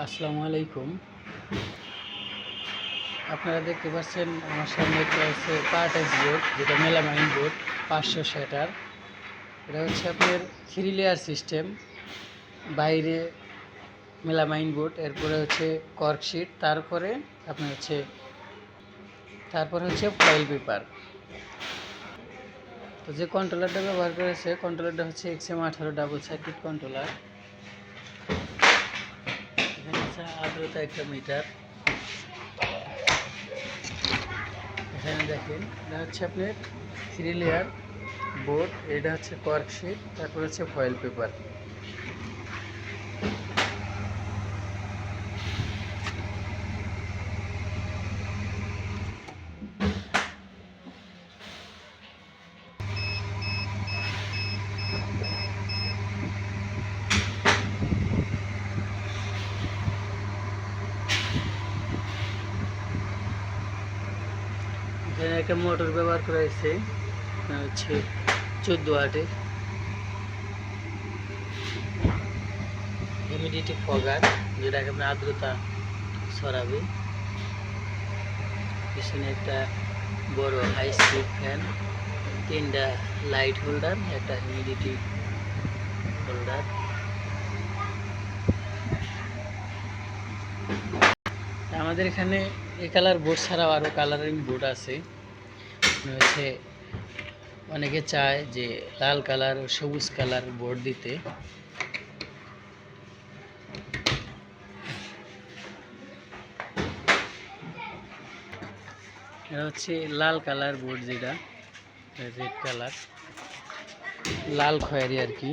আসসালামু আলাইকুম। আপনারা দেখতে পাচ্ছেন আমার সামনে একটা হচ্ছে পার্টেক্স বোর্ড, যেটা মেলামাইন বোর্ড 500 সেটার। এটা হচ্ছে আপনার 3 লেয়ার সিস্টেম। বাইরে মেলামাইন বোর্ড, এরপরে হচ্ছে কর্কশিট, তারপরে ফয়েল পেপার। তো যে কন্ট্রোলারটা ব্যবহার করেছে, কন্ট্রোলারটা হচ্ছে XM18 ডাবল সার্কিট কন্ট্রোলার। এখানে হচ্ছে আর্দ্রতা একটা মিটার। এখানে দেখেন, এটা হচ্ছে আপনার 3 লেয়ার বোর্ড, এটা হচ্ছে কর্কশিট, তারপর হচ্ছে ফয়েল পেপার। এখানে একটা মোটর ব্যবহার করা হয়েছে, হচ্ছে 14 ওয়াটের হিউমিডিটি ফগার, যেটাকে আপনি আর্দ্রতা সরাবে। পিছনে একটা বড় হাই স্পিড ফ্যান, 3টা লাইট হোল্ডার, একটা হিউমিডিটি হোল্ডার। আমাদের এখানে এই কালার বোর্ড ছাড়াও আরও কালারিং বোর্ড আছে। হচ্ছে অনেকে চায় যে লাল কালার ও সবুজ কালার বোর্ড দিতে। এটা হচ্ছে লাল কালার বোর্ড, যেটা রেড কালার, লাল খয়েরি আর কি।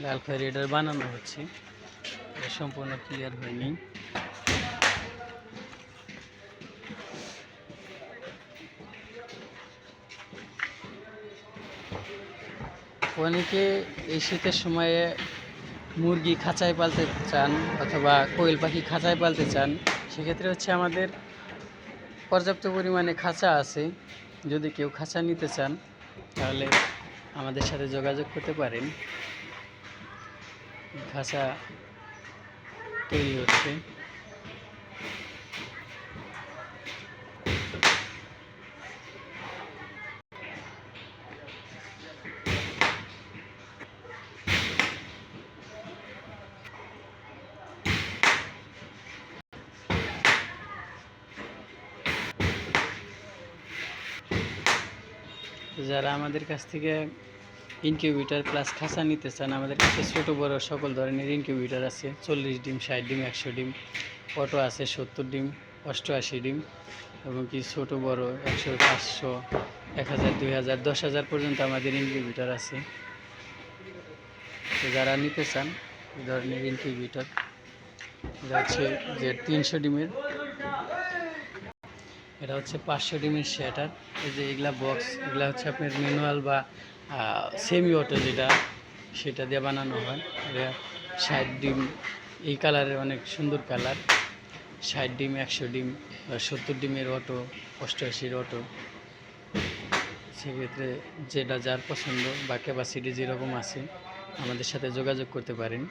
লাল খয়েরি এটার বানানো হচ্ছে, এটা সম্পূর্ণ ক্লিয়ার হয়নি। অনেকে এই শীতের সময়ে মুরগি খাঁচায় পালতে চান অথবা কোয়েল পাখি খাঁচায় পালতে চান, সেক্ষেত্রে হচ্ছে আমাদের পর্যাপ্ত পরিমাণে খাঁচা আছে। যদি কেউ খাঁচা নিতে চান তাহলে আমাদের সাথে যোগাযোগ করতে পারেন। খাঁচা তৈরি হচ্ছে। যারা আমাদের কাছ থেকে ইনকিউবেটর প্লাস খাঁচা নিতে চান, আমাদের কাছে ছোটো বড় সকল ধরনের ইনকিউবেটর আছে। 40 ডিম, 60 ডিম, 100 ডিম, অটো আছে 70 ডিম, 88 ডিম, এবং কি ছোটো বড় 100, 500, 1000, 2000, 10,000 পর্যন্ত আমাদের ইনকিউবেটর আছে। তো যারা নিতে চান এই ধরনের ইনকিউবেটর, এটা হচ্ছে যে 300 ডিমের, এটা হচ্ছে 500 ডিমের শেটার। এই যে এগুলা বক্স, এগুলা হচ্ছে আপনার ম্যানুয়াল বা সেমি অটো, যেটা সেটা দিয়ে বানানো হয়। এটা 60 ডিম, এই কালারের অনেক সুন্দর কালার। 60 ডিম, 100 ডিম, 70 ডিমের অটো, 88 অটো। সেক্ষেত্রে যেটা যার পছন্দ বা ক্যাপাসিটি যেরকম আছে আমাদের সাথে যোগাযোগ করতে পারেন।